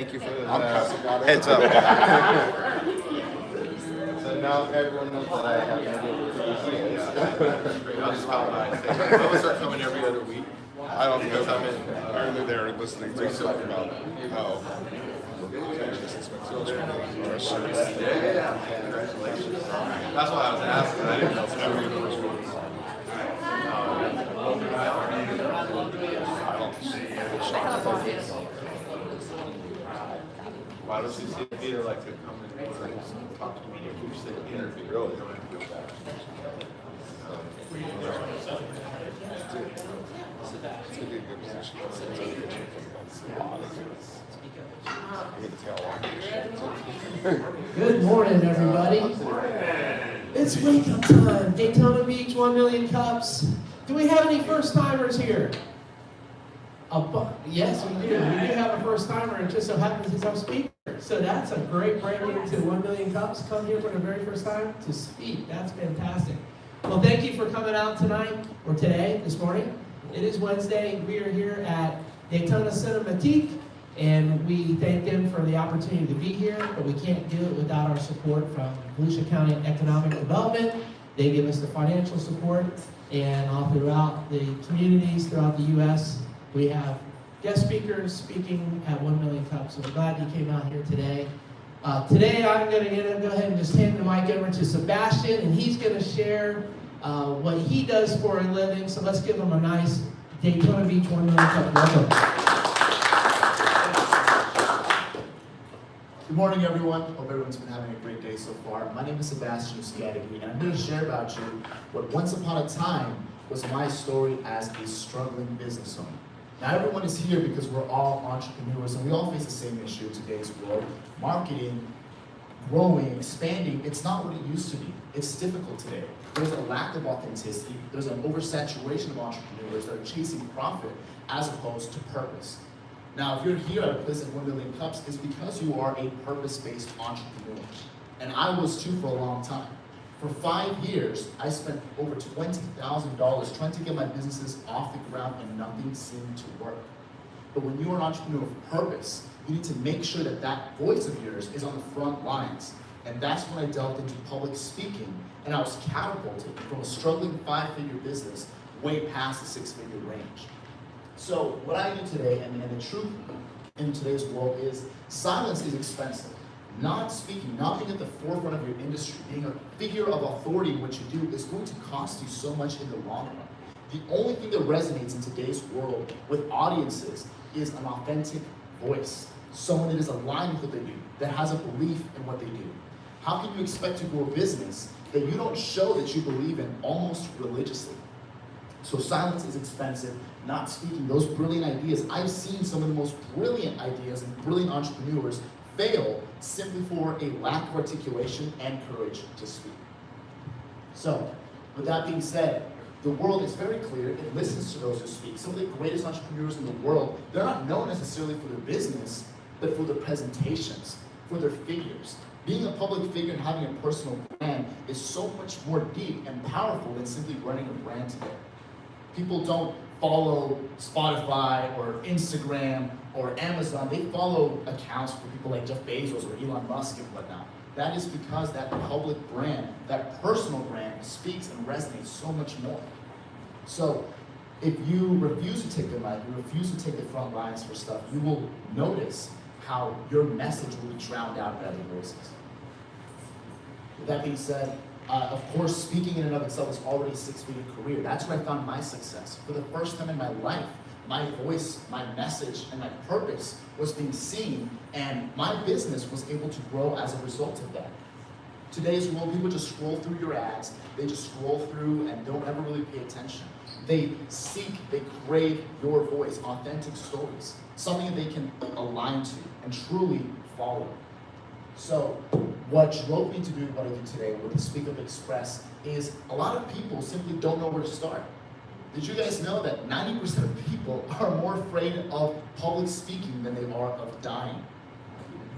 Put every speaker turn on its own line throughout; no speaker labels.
Thank you for the
Heads up.
So now everyone knows that I have no idea what it is.
I'll just come by and say, I'm gonna start coming every other week.
I don't know. I'm in there listening to us talk about how
Yeah. Congratulations. That's why I was asking. I didn't know if that was the first one. Why don't you see if either like to come and talk to me? You said interview. Really? Don't have to go back.
Good morning, everybody. It's wake up time. Daytona Beach, 1 million cups. Do we have any first timers here? Yes, we do. We do have a first timer. It just so happens he's our speaker. So that's a great break into 1 million cups. Come here for the very first time to speak. That's fantastic. Well, thank you for coming out tonight, or today, this morning. It is Wednesday. We are here at Daytona Cinematique, and we thank them for the opportunity to be here, but we can't do it without our support from Volusia County Economic Development. They give us the financial support, and all throughout the communities throughout the U.S., we have guest speakers speaking at 1 million cups. So we're glad you came out here today. Today I'm going to go ahead and just hand the mic over to Sebastian, and he's going to share what he does for a living. So let's give him a nice Daytona Beach 1 million cup welcome.
Good morning, everyone. Hope everyone's been having a great day so far. My name is Sebastian, and I'm going to share about you what once upon a time was my story as a struggling business owner. Now, everyone is here because we're all entrepreneurs, and we all face the same issue in today's world. Marketing, growing, expanding, it's not what it used to be. It's difficult today. There's a lack of authenticity. There's an oversaturation of entrepreneurs that are chasing profit as opposed to purpose. Now, if you're here at a place like 1 million cups, it's because you are a purpose-based entrepreneur. And I was too for a long time. For 5 years, I spent over $20,000 trying to get my businesses off the ground, and nothing seemed to work. But when you're an entrepreneur of purpose, you need to make sure that that voice of yours is on the front lines. And that's when I delved into public speaking, and I was catapulted from a struggling 5-figure business way past the 6-figure range. So what I do today, and the truth in today's world is silence is expensive. Not speaking, not being at the forefront of your industry, being a figure of authority in what you do is going to cost you so much in the long run. The only thing that resonates in today's world with audiences is an authentic voice. Someone that is aligned with what they do, that has a belief in what they do. How can you expect to grow a business that you don't show that you believe in almost religiously? So silence is expensive, not speaking, those brilliant ideas. I've seen some of the most brilliant ideas and brilliant entrepreneurs fail simply for a lack of articulation and courage to speak. So, with that being said, the world is very clear. It listens to those who speak. Some of the greatest entrepreneurs in the world, they're not known necessarily for their business, but for their presentations, for their figures. Being a public figure and having a personal brand is so much more deep and powerful than simply running a brand today. People don't follow Spotify or Instagram or Amazon. They follow accounts for people like Jeff Bezos or Elon Musk and whatnot. That is because that public brand, that personal brand, speaks and resonates so much more. So if you refuse to take the mic, you refuse to take the front lines for stuff, you will notice how your message will be drowned out by other voices. With that being said, of course, speaking in and of itself is already a 6-figure career. That's where I found my success. For the first time in my life, my voice, my message, and my purpose was being seen, and my business was able to grow as a result of that. Today's world, people just scroll through your ads, they just scroll through and don't ever really pay attention. They seek, they crave your voice, authentic stories, something that they can align to and truly follow. So what drove me to do what I do today with the SpeakUp Express is a lot of people simply don't know where to start. Did you guys know that 90% of people are more afraid of public speaking than they are of dying?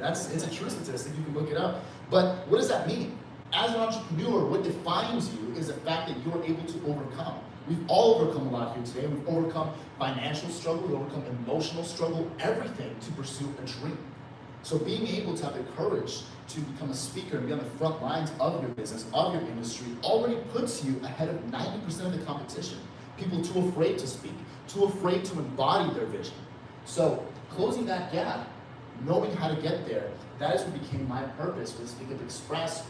It's a true statistic, you can look it up. But what does that mean? As an entrepreneur, what defines you is the fact that you're able to overcome. We've all overcome a lot here today. We've overcome financial struggle, we've overcome emotional struggle, everything to pursue a dream. So being able to have the courage to become a speaker and be on the front lines of your business, of your industry, already puts you ahead of 90% of the competition. People too afraid to speak, too afraid to embody their vision. So closing that gap, knowing how to get there, that is what became my purpose with SpeakUp Express,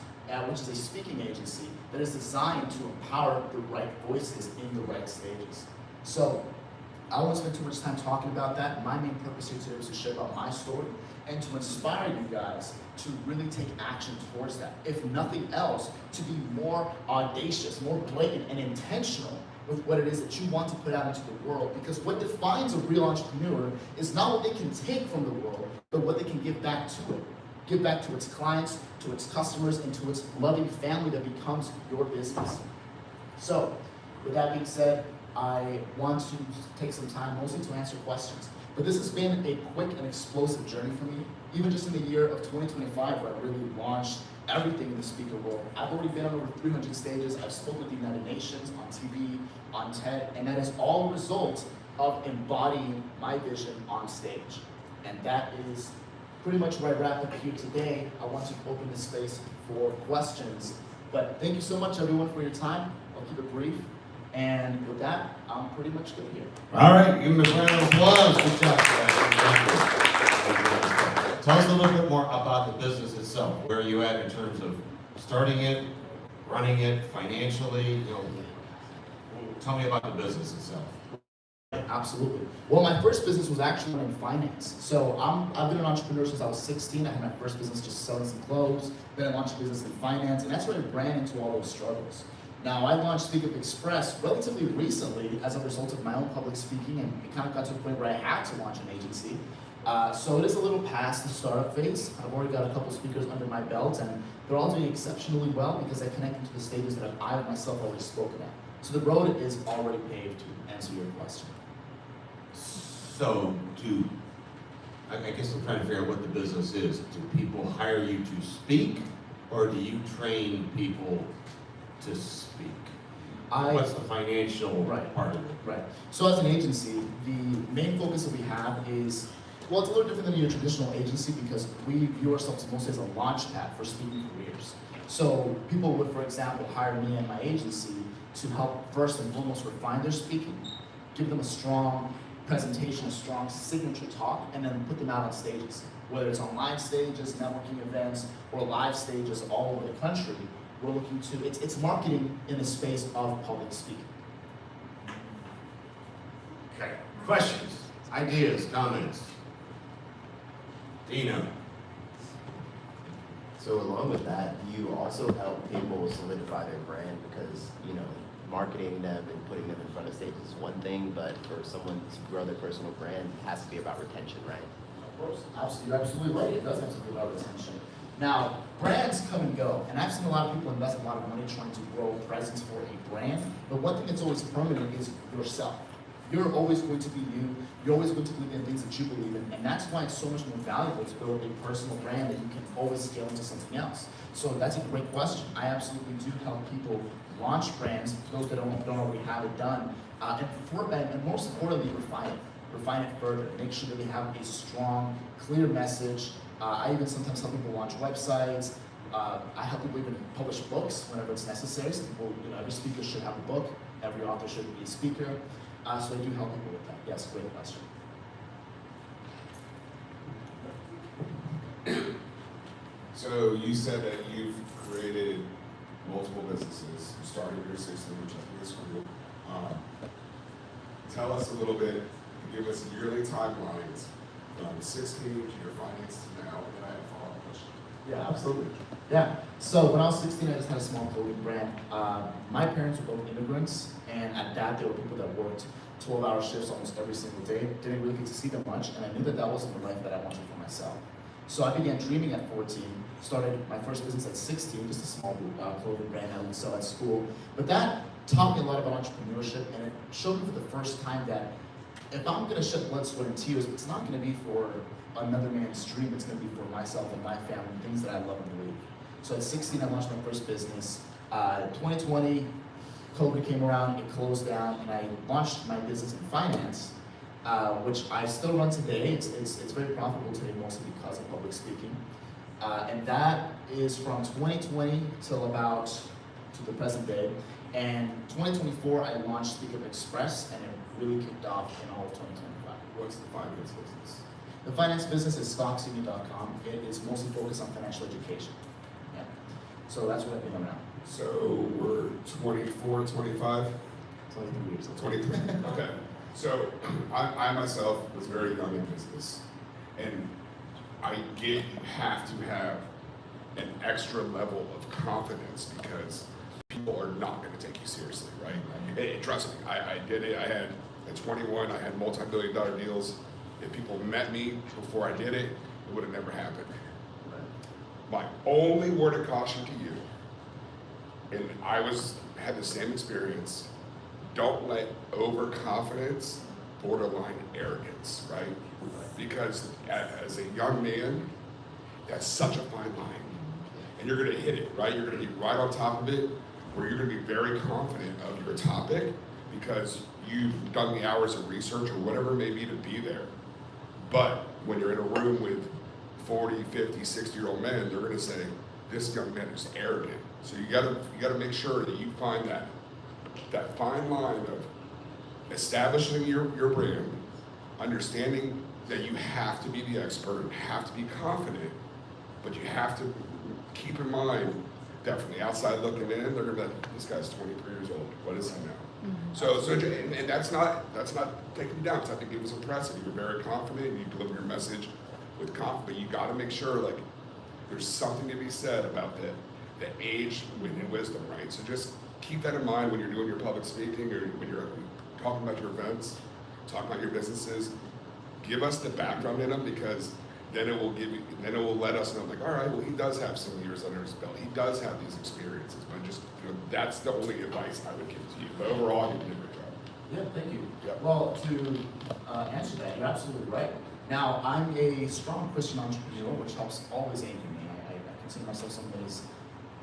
which is a speaking agency that is designed to empower the right voices in the right stages. So I won't spend too much time talking about that. My main purpose here today was to share about my story and to inspire you guys to really take action towards that. If nothing else, to be more audacious, more blatant and intentional with what it is that you want to put out into the world. Because what defines a real entrepreneur is not what they can take from the world, but what they can give back to it. Give back to its clients, to its customers, and to its loving family that becomes your business. So, with that being said, I want to take some time mostly to answer questions. But this has been a quick and explosive journey for me. Even just in the year of 2025, where I really launched everything in the speaker world. I've already been on over 300 stages. I've spoken with the United Nations, on TV, on TED, and that is all a result of embodying my vision on stage. And that is pretty much where I wrap up here today. I want to open the space for questions. But thank you so much, everyone, for your time. I'll keep it brief. And with that, I'm pretty much good here.
All right, give him a round of applause. Good job, guys. Tell us a little bit more about the business itself. Where are you at in terms of starting it, running it, financially? You know, tell me about the business itself.
Absolutely. Well, my first business was actually in finance. So I've been an entrepreneur since I was 16. I had my first business just selling some clothes. Then I launched a business in finance, and that's where I ran into all those struggles. Now, I launched SpeakUp Express relatively recently as a result of my own public speaking, and it kind of got to a point where I had to launch an agency. So it is a little past the startup phase. I've already got a couple speakers under my belt, and they're all doing exceptionally well because I connect them to the stages that I myself already spoken at. So the road is already paved, to answer your question.
So I guess I'm trying to figure out what the business is. Do people hire you to speak, or do you train people to speak? What's the financial part of it?
Right. So as an agency, the main focus that we have is, well, it's a little different than your traditional agency because we view ourselves mostly as a launch pad for speaking careers. So people would, for example, hire me and my agency to help first and foremost refine their speaking, give them a strong presentation, a strong signature talk, and then put them out on stages. Whether it's on live stages, networking events, or live stages all over the country, we're looking to, it's marketing in the space of public speaking.
Okay. Questions, ideas, comments? Dino.
So along with that, you also help people solidify their brand because, you know, marketing them and putting them in front of stage is one thing, but for someone to grow their personal brand, it has to be about retention, right?
Of course, you're absolutely right. It does have to be about retention. Now, brands come and go, and I've seen a lot of people invest a lot of money trying to grow presence for a brand, but one thing that's always permanent is yourself. You're always going to be you. You're always going to believe in things that you believe in, and that's why it's so much more valuable to build a personal brand that you can always scale into something else. So that's a great question. I absolutely do help people launch brands, those that don't already have it done, and most importantly, refine it further, make sure that they have a strong, clear message. I even sometimes help people launch websites. I help people even publish books whenever it's necessary. So people, every speaker should have a book. Every author should be a speaker. So I do help people with that. Yes, great question.
So you said that you've created multiple businesses. You started your 16, which I think is cool. Tell us a little bit, give us yearly timelines from 16 to your finances now, and then I have a follow-up question.
Yeah, absolutely. Yeah. So when I was 16, I just had a small clothing brand. My parents were both immigrants, and at that, they were people that worked 12-hour shifts almost every single day. Didn't really get to see them much, and I knew that that wasn't the life that I wanted for myself. So I began dreaming at 14, started my first business at 16, just a small clothing brand I would sell at school. But that taught me a lot about entrepreneurship, and it showed me for the first time that if I'm gonna shed blood, sweat, and tears, it's not gonna be for another man's dream, it's gonna be for myself and my family, things that I love and believe. So at 16, I launched my first business. 2020, COVID came around, it closed down, and I launched my business in finance, which I still run today. It's very profitable today, mostly because of public speaking. speaking. And that is from 2020 till about to the present day. And 2024, I launched SpeakUp Express, and it really kicked off in all of 2025.
What's the finance business?
The finance business is stocksuni.com. It is mostly focused on financial education. Yeah. So that's what I've been around.
So we're 24, 25?
23 years old.
23, okay. So I myself was very young in business, and I get you have to have an extra level of confidence because people are not going to take you seriously, right? And trust me, I did it. I had, at 21, I had multi-billion-dollar deals. If people met me before I did it, it would have never happened. My only word of caution to you, and I had the same experience, don't let overconfidence borderline arrogance, right? Because as a young man, that's such a fine line. And you're gonna hit it, right? You're gonna be right on top of it, where you're gonna be very confident of your topic because you've done the hours of research or whatever it may be to be there. But when you're in a room with 40, 50, 60-year-old men, they're gonna say, this young man is arrogant. So you gotta make sure that you find that fine line of establishing your brand, understanding that you have to be the expert, have to be confident, but you have to keep in mind that from the outside looking in, they're gonna be like, this guy's 23 years old, what is he now? Mm-hmm. And that's not taking you down, because I think it was impressive. You were very confident, and you deliver your message with confidence, but you gotta make sure, like, there's something to be said about the age and wisdom, right? So just keep that in mind when you're doing your public speaking or when you're talking about your events, talking about your businesses. Give us the background in them, because then it will let us know, like, all right, well, he does have some years under his belt. He does have these experiences, but just, that's the only advice I would give to you. But overall, you did a great job.
Yeah, thank you.
Yep.
Well, to answer that, you're absolutely right. Now, I'm a strong Christian entrepreneur, which helps always anchor me. I consider myself someone that is,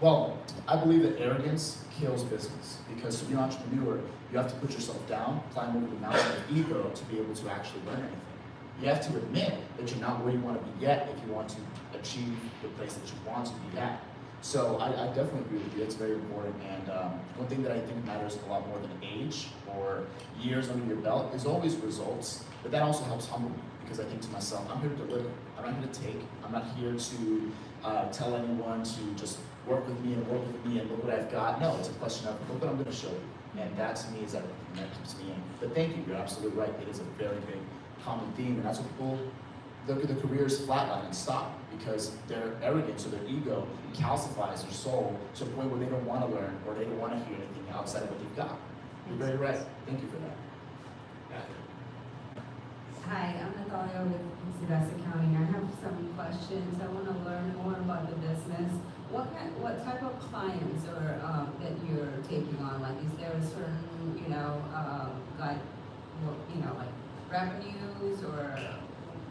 well, I believe that arrogance kills business, because to be an entrepreneur, you have to put yourself down, climb over the mountain of ego to be able to actually learn anything. You have to admit that you're not where you want to be yet if you want to achieve the place that you want to be at. So I definitely agree with you. It's very important. And one thing that I think matters a lot more than age or years under your belt is always results. But that also helps humble me, because I think to myself, I'm here to deliver. I'm not here to take. I'm not here to tell anyone to just work with me and look what I've got. No, it's a question of look what I'm going to show you. And that to me is everything. That keeps me in. But thank you. You're absolutely right. It is a very big common theme, and that's what people, the careers flatline and stop, because their arrogance or their ego calcifies their soul to the point where they don't want to learn or they don't want to hear anything outside of what they've got. You're very right. Thank you for that.
Hi, I'm Natalia with Sebastian County. I have some questions. I want to learn more about the business. What type of clients are that you're taking on? Like, is there a certain, like revenues, or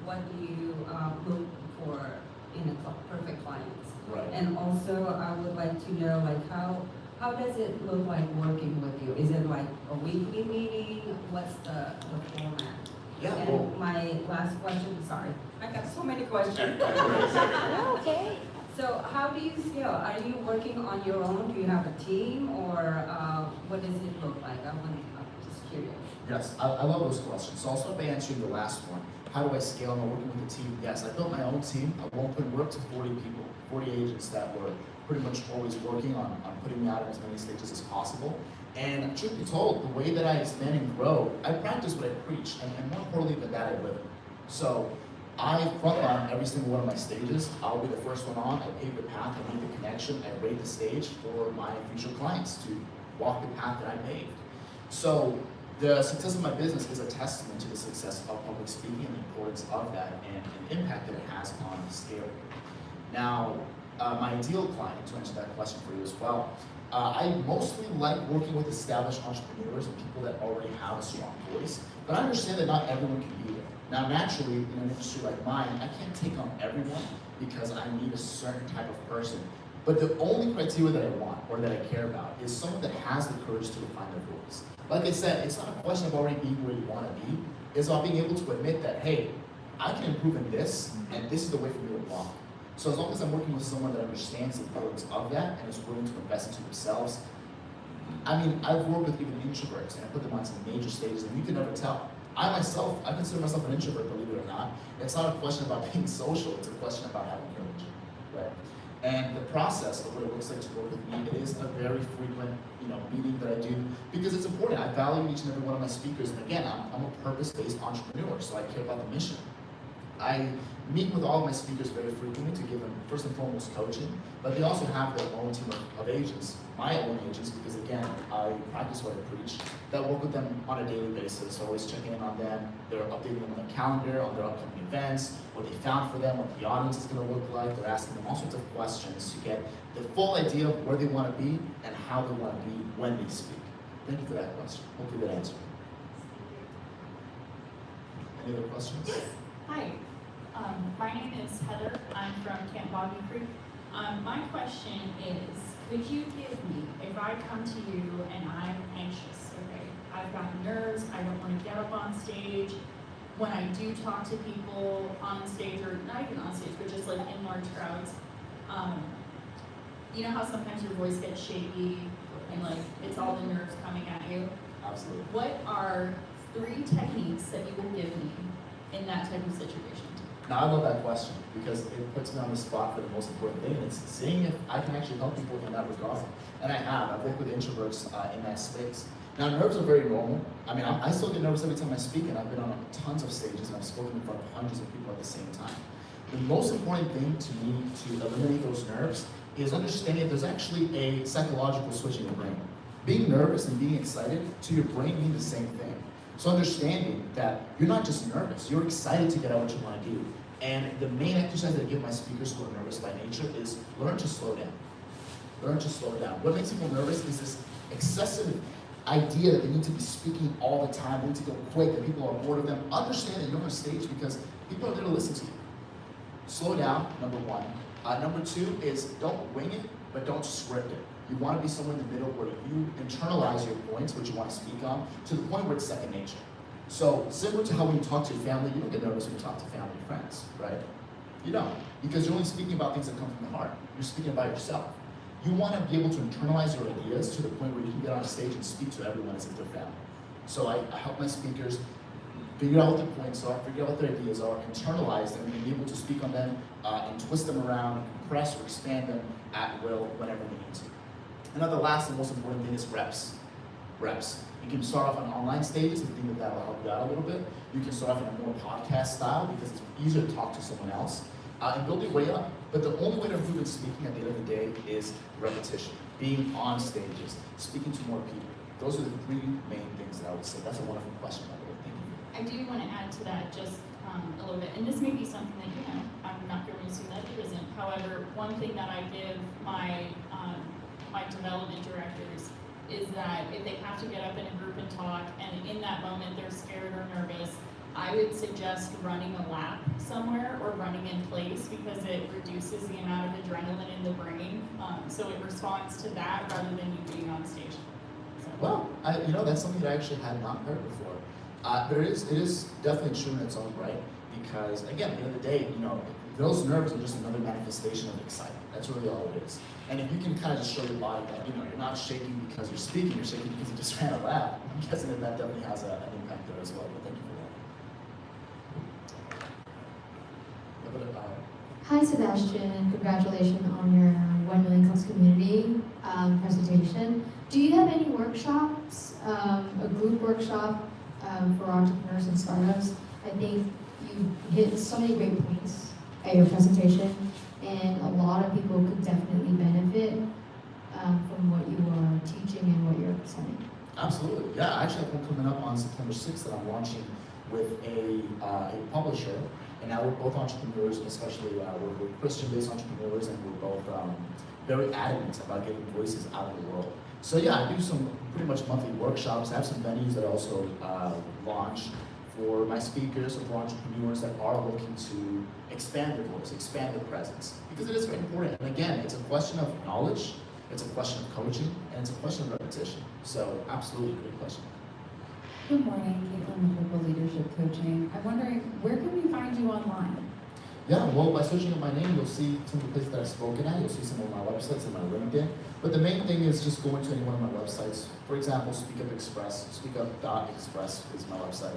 what do you look for in a perfect clients?
Right.
And also, I would like to know, like, how does it look like working with you? Is it like a weekly meeting? What's the format?
Yeah.
And
Well,
my last question, sorry, I got so many questions. Okay. So how do you scale? Are you working on your own? Do you have a team, or what does it look like? I'm just curious.
yes, I love those questions. So I'll start by answering the last one. How do I scale? Am I working with a team? Yes, I built my own team. We're up to 40 people, 40 agents that were pretty much always working on putting me out in as many stages as possible. And truth be told, the way that I expand and grow, I practice what I preach, and more importantly than that, I live it. So I frontline every single one of my stages. I'll be the first one on. I pave the path, I make the connection, I rate the stage for my future clients to walk the path that I paved. So the success of my business is a testament to the success of public speaking and the importance of that and the impact that it has on the scale. Now, my ideal client, to answer that question for you as well, I mostly like working with established entrepreneurs and people that already have a strong voice, but I understand that not everyone can be there. Now, naturally, in an industry like mine, I can't take on everyone because I need a certain type of person. But the only criteria that I want or that I care about is someone that has the courage to define their voice. Like I said, it's not a question of already being where you want to be. It's about being able to admit that, hey, I can improve in this, and this is the way for me to walk. So as long as I'm working with someone that understands the importance of that and is willing to invest into themselves, I mean, I've worked with even introverts and I put them on some major stages and you can never tell. I consider myself an introvert, believe it or not. It's not a question about being social, it's a question about having courage, right? And the process of what it looks like to work with me, it is a very frequent, meeting that I do because it's important. I value each and every one of my speakers, and again, I'm a purpose-based entrepreneur, so I care about the mission. I meet with all of my speakers very frequently to give them first and foremost coaching, but they also have their own team of agents, my own agents, because again, I practice what I preach, that work with them on a daily basis, always checking in on them, they're updating them on their calendar, on their upcoming events, what they found for them, what the audience is going to look like, they're asking them all sorts of questions to get the full idea of where they want to be and how they want to be when they speak. Thank you for that question. Hopefully that answered. Any other questions?
Hi, my name is Heather. I'm from Camp Boggy Creek. My question is, could you give me, if I come to you and I'm anxious, okay, I've got nerves, I don't want to get up on stage. When I do talk to people on stage, or not even on stage, but just like in large crowds, you know how sometimes your voice gets shaky and like it's all the nerves coming at you?
Absolutely.
What are 3 techniques that you would give me in that type of situation?
Now, I love that question because it puts me on the spot for the most important thing, and it's seeing if I can actually help people in that regard. And I have. I've worked with introverts in that space. Now, nerves are very normal. I mean, I still get nervous every time I speak, and I've been on tons of stages, and I've spoken in front of hundreds of people at the same time. The most important thing to me to eliminate those nerves is understanding there's actually a psychological switch in your brain. Being nervous and being excited to your brain mean the same thing. So understanding that you're not just nervous, you're excited to get out what you want to do. And the main exercise that I give my speakers who are nervous by nature is learn to slow down. Learn to slow down. What makes people nervous is this excessive idea that they need to be speaking all the time, they need to go quick, that people are bored of them. Understand that you're on stage because people are there to listen to you. Slow down, number 1. Number 2 is don't wing it, but don't script it. You want to be somewhere in the middle where you internalize your points, what you want to speak on, to the point where it's second nature. So, similar to how when you talk to your family, you don't get nervous when you talk to family and friends, right? You don't, because you're only speaking about things that come from the heart. You're speaking about yourself. You want to be able to internalize your ideas to the point where you can get on stage and speak to everyone as if they're family. So I help my speakers figure out what their points are, figure out what their ideas are, internalize them, and be able to speak on them and twist them around, compress or expand them at will whenever they need to. And then the last and most important thing is reps. Reps. You can start off on online stages and think that will help you out a little bit. You can start off in a more podcast style because it's easier to talk to someone else and build your way up. But the only way to improve in speaking at the end of the day is repetition, being on stages, speaking to more people. Those are the 3 main things that I would say. That's a wonderful question, by the way. Thank you.
I do want to add to that just a little bit, and this may be something that, I'm not going to assume that it isn't. However, one thing that I give my development directors is that if they have to get up in a group and talk, and in that moment they're scared or nervous, I would suggest running a lap somewhere or running in place because it reduces the amount of adrenaline in the brain. So it responds to that rather than you being on stage. So.
Well, that's something that I actually had not heard before. But it is definitely true in its own right because, again, at the end of the day, those nerves are just another manifestation of excitement. That's really all it is. And if you can kind of just show your body that, you're not shaking because you're speaking, you're shaking because you just ran a lap, I'm guessing that definitely has an impact there as well. But thank you for that.
Hi Sebastian, congratulations on your 1 Million Cups community presentation. Do you have any workshops, a group workshop for entrepreneurs and startups? I think you hit so many great points at your presentation, and a lot of people could definitely benefit from what you are teaching and what you're presenting.
Absolutely, yeah. I actually have one coming up on September 6th that I'm launching with a publisher, and now we're both entrepreneurs, especially we're Christian-based entrepreneurs, and we're both very adamant about getting voices out in the world. So yeah, I do some pretty much monthly workshops. I have some venues that I also launch for my speakers or for entrepreneurs that are looking to expand their voice, expand their presence. Because it is very important. And again, it's a question of knowledge, it's a question of coaching, and it's a question of repetition. So absolutely great question.
Good morning, Caitlin with Local Leadership Coaching. I'm wondering, where can we find you online?
Yeah, well, by searching up my name, you'll see some of the places that I've spoken at. You'll see some of my websites and my LinkedIn. But the main thing is just going to any one of my websites. For example, SpeakUp Express, SpeakUp.express is my website.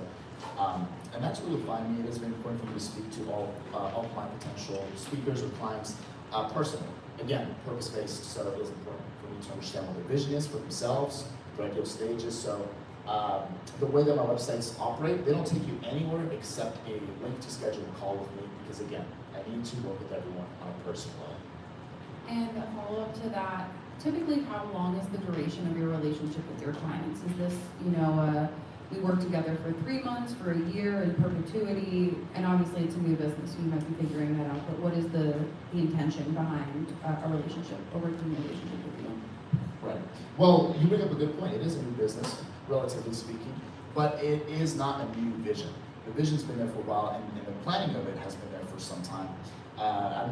And that's where you'll find me. It is very important for me to speak to all of my potential speakers or clients personally. Again, purpose-based, so it is important for me to understand what their vision is for themselves, their ideal stages. So the way that my websites operate, they don't take you anywhere except a link to schedule a call with me, because again, I need to work with everyone on a personal level.
And a follow-up to that, typically how long is the duration of your relationship with your clients? Is this, we work together for 3 months, for a year, in perpetuity, and obviously it's a new business, so you might be figuring that out, but what is the intention behind a relationship, a working relationship with you?
Right. Well, you bring up a good point. It is a new business, relatively speaking, but it is not a new vision. The vision's been there for a while, and the planning of it has been there for some time.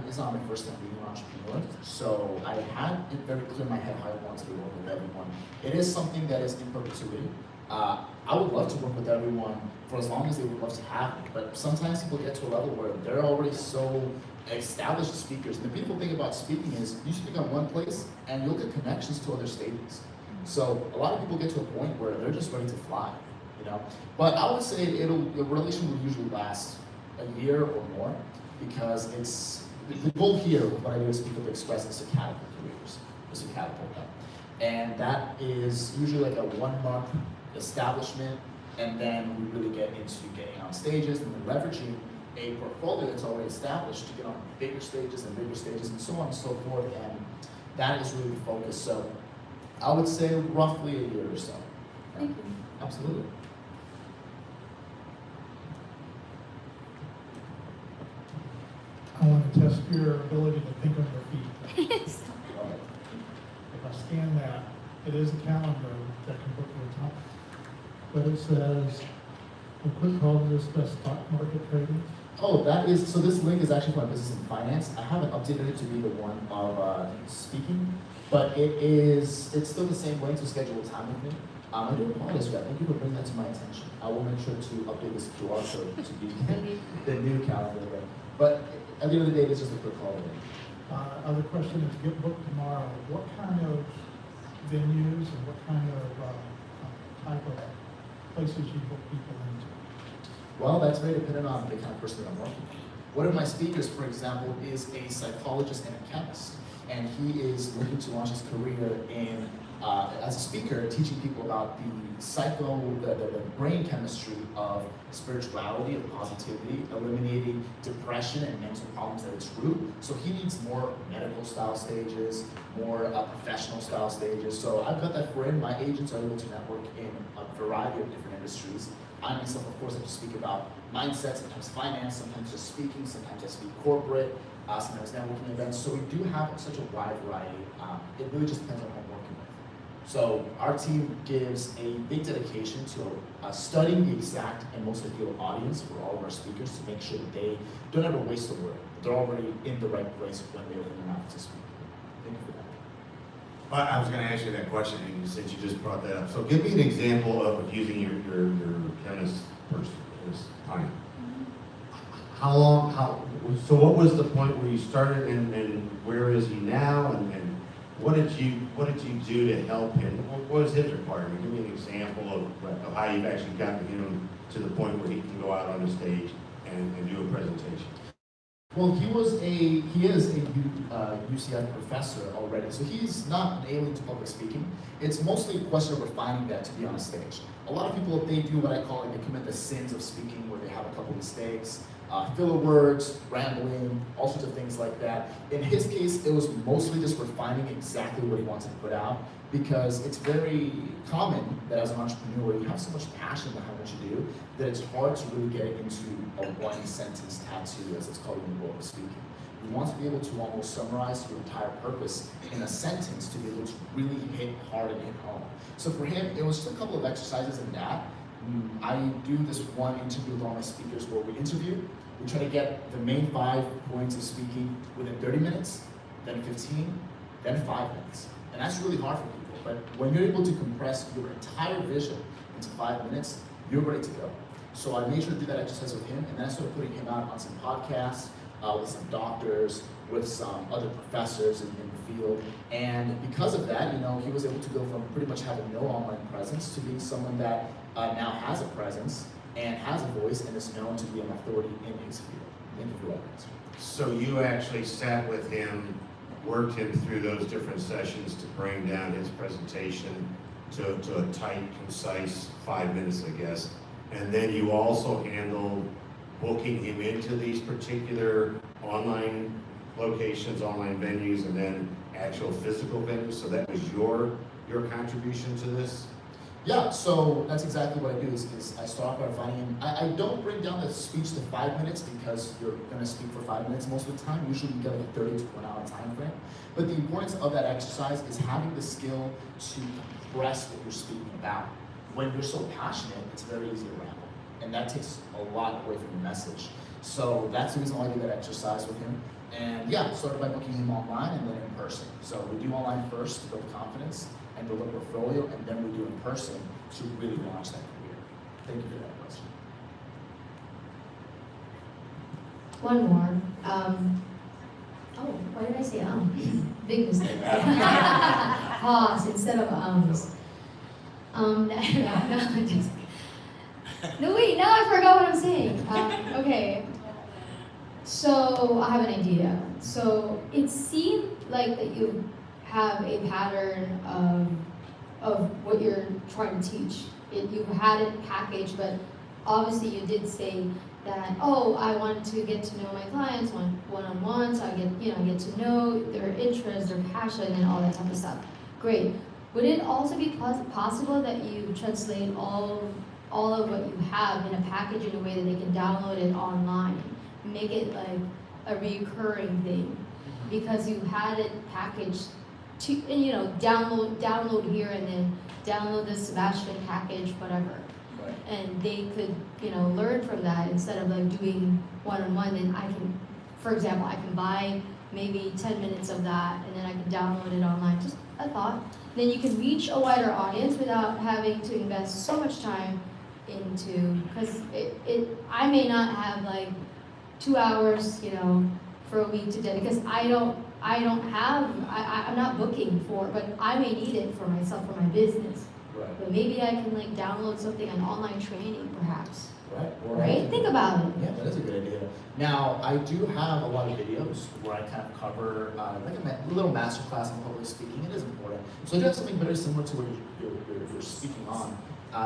It's not my first time being an entrepreneur, so I had it very clear in my head how I wanted to work with everyone. It is something that is in perpetuity. I would love to work with everyone for as long as they would love to have me, but sometimes people get to a level where they're already so established speakers. And the beautiful thing about speaking is you speak on one place and you'll get connections to other stages. So a lot of people get to a point where they're just ready to fly, But I would say the relation will usually last a year or more, because it's the goal here with what I do at SpeakUp Express is to catapult careers, is to catapult them. And that is usually like a 1 month establishment, and then we really get into getting on stages and then leveraging a portfolio that's already established to get on bigger stages and so on and so forth, and that is really the focus. So I would say roughly a year or so.
Thank you.
Absolutely.
I want to test your ability to think on your feet.
All right.
If I scan that, it is a calendar that can book your time. But it says, a quick call to discuss stock market trading.
Oh, so this link is actually for my business and finance. I haven't updated it to be the one of speaking, but it's still the same link to schedule time with me. I do apologize for that. Thank you for bringing that to my attention. I will make sure to update this QR code to be the new calendar link. But at the end of the day, it's just a quick call today.
Other question is, get booked tomorrow. What kind of venues and what kind of type of places you book people into?
Well, that's very dependent on the kind of person that I'm working with. One of my speakers, for example, is a psychologist and a chemist, and he is looking to launch his career in as a speaker, teaching people about the brain chemistry of spirituality, of positivity, eliminating depression and mental problems at its root. So he needs more medical style stages, more professional style stages. So I've got that for him. My agents are able to network in a variety of different industries. I myself, of course, have to speak about mindset, sometimes finance, sometimes just speaking, sometimes I speak corporate, sometimes networking events. So we do have such a wide variety. It really just depends on who I'm working with. So our team gives a big dedication to studying the exact and most ideal audience for all of our speakers to make sure that they don't ever waste a word. They're already in the right place when they open their mouth to speak. Thank you for that.
Well, I was going to ask you that question, and since you just brought that up. So give me an example of using your chemist person, this client. So what was the point where you started, and where is he now, and what did you do to help him? What was his requirement? Give me an example of how you've actually gotten him to the point where he can go out on the stage and do a presentation.
Well, he is a UCF professor already, so he's not an alien to public speaking. It's mostly a question of refining that to be on a stage. A lot of people, they do what I call, they commit the sins of speaking, where they have a couple mistakes, filler words, rambling, all sorts of things like that. In his case, it was mostly just refining exactly what he wanted to put out, because it's very common that as an entrepreneur, you have so much passion behind what you do that it's hard to really get it into a one-sentence tattoo, as it's called in the world of speaking. You want to be able to almost summarize your entire purpose in a sentence to be able to really hit hard and hit home. So for him, it was just a couple of exercises in that. I do this one interview with all my speakers where we interview. We try to get the main 5 points of speaking within 30 minutes, then 15, then 5 minutes. And that's really hard for people. But when you're able to compress your entire vision into 5 minutes, you're ready to go. So I made sure to do that exercise with him, and then I started putting him out on some podcasts, with some doctors, with some other professors in the field. And because of that, he was able to go from pretty much having no online presence to being someone that now has a presence and has a voice and is known to be an authority in his field. Thank you for that answer.
So you actually sat with him, worked him through those different sessions to bring down his presentation to a tight, concise 5 minutes, I guess. And then you also handled booking him into these particular online locations, online venues, and then actual physical venues. So that was your contribution to this?
Yeah, so that's exactly what I do is I start off by finding him. I don't bring down the speech to 5 minutes because you're going to speak for 5 minutes most of the time. Usually you get like a 30 to 1 hour time frame. But the importance of that exercise is having the skill to compress what you're speaking about. When you're so passionate, it's very easy to ramble. And that takes a lot away from the message. So that's the reason why I do that exercise with him. And yeah, started by booking him online and then in person. So we do online first to build confidence and build a portfolio, and then we do in person to really launch that career. Thank you for that question.
One more. Oh, why did I say Big mistake. Pause instead of ums. No, wait, now I forgot what I'm saying. Okay. So I have an idea. So it seemed like that you have a pattern of what you're trying to teach. You had it packaged, but obviously you did say that, oh, I want to get to know my clients one-on-one, so I get to know their interests, their passion, and all that type of stuff. Great. Would it also be possible that you translate all of what you have in a package in a way that they can download it online, make it like a recurring thing, because you had it packaged to, and download here and then download the Sebastian package, whatever.
Right.
And they could, learn from that instead of like doing one-on-one. And I can, for example, I can buy maybe 10 minutes of that and then I can download it online. Just a thought. Then you can reach a wider audience without having to invest so much time into, because I may not have like 2 hours, for a week to dedicate, because I'm not booking for it, but I may need it for myself, for my business.
Right.
But maybe I can like download something, an online training perhaps.
Right.
Right? Think about it.
Yeah, that is a good idea. Now, I do have a lot of videos where I kind of cover like a little masterclass on public speaking. It is important. So I do have something very similar to what you're speaking on,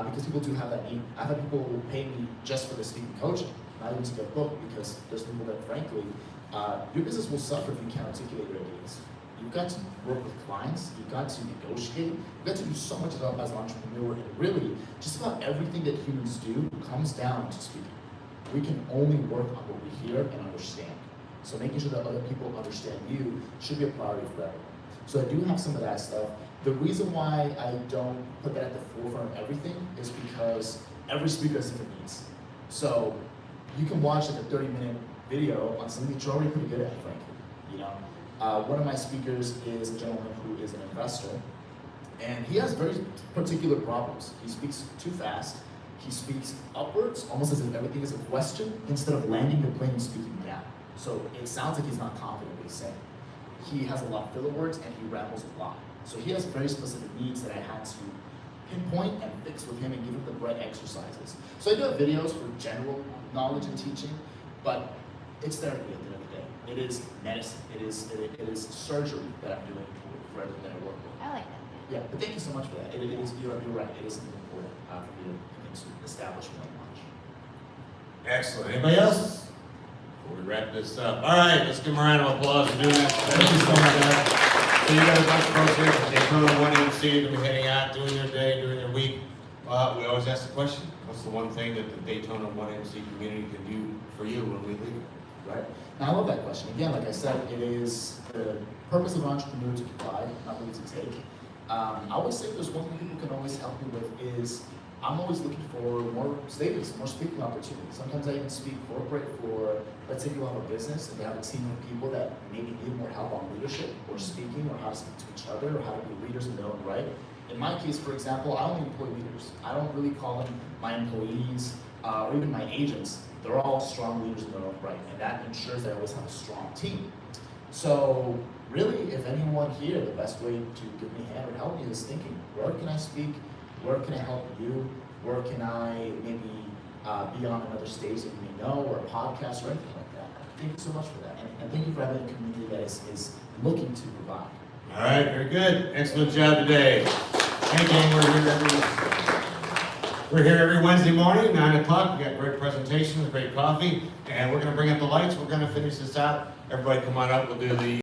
because people do have that need. I've had people who pay me just for the speaking coaching, not even to get booked, because there's people that, frankly, your business will suffer if you can't articulate your ideas. You've got to work with clients, you've got to negotiate, you've got to do so much as an entrepreneur, and really, just about everything that humans do comes down to speaking. We can only work on what we hear and understand. So making sure that other people understand you should be a priority for everyone. So I do have some of that stuff. The reason why I don't put that at the forefront of everything is because every speaker has different needs. So you can watch like a 30-minute video on something that you're already pretty good at, frankly. One of my speakers is a gentleman who is an investor, and he has very particular problems. He speaks too fast. He speaks upwards, almost as if everything is a question, instead of landing the plane and speaking down. So it sounds like he's not confident in what he's saying. He has a lot of filler words, and he rambles a lot. So he has very specific needs that I had to pinpoint and fix with him and give him the right exercises. So I do have videos for general knowledge and teaching, but it's therapy at the end of the day. It is medicine. It is surgery that I'm doing for everything that I work with.
I like that.
Yeah, but thank you so much for that. You're right. It is something important for me to establish when I launch.
Excellent. Anybody else? Before we wrap this up. All right, let's give them a round of applause for doing that. Thank you so much, guys. So you got a bunch of folks here from Daytona 1MC. They'll be heading out, doing their day, doing their week. We always ask the question, what's the one thing that the Daytona 1MC community can do for you when we leave?
Right? Now, I love that question. Again, like I said, it is the purpose of an entrepreneur to provide, not really to take. I always say there's one thing people can always help me with is I'm always looking for more stages, more speaking opportunities. Sometimes I even speak corporate for, let's say you have a business and they have a team of people that maybe need more help on leadership or speaking or how to speak to each other or how to be leaders in their own right. In my case, for example, I only employ leaders. I don't really call them my employees or even my agents. they're all strong leaders in their own right, and that ensures they always have a strong team. So really, if anyone here, the best way to give me a hand or help me is thinking, where can I speak? Where can I help you? Where can I maybe be on another stage that you may know, or a podcast or anything like that? Thank you so much for that. And thank you for having a community that is looking to provide.
All right, very good. Excellent job today. Hey, gang, we're here every Wednesday morning, 9 o'clock. We got great presentations, great coffee, and we're going to bring up the lights. We're going to finish this out. Everybody come on up. We'll do the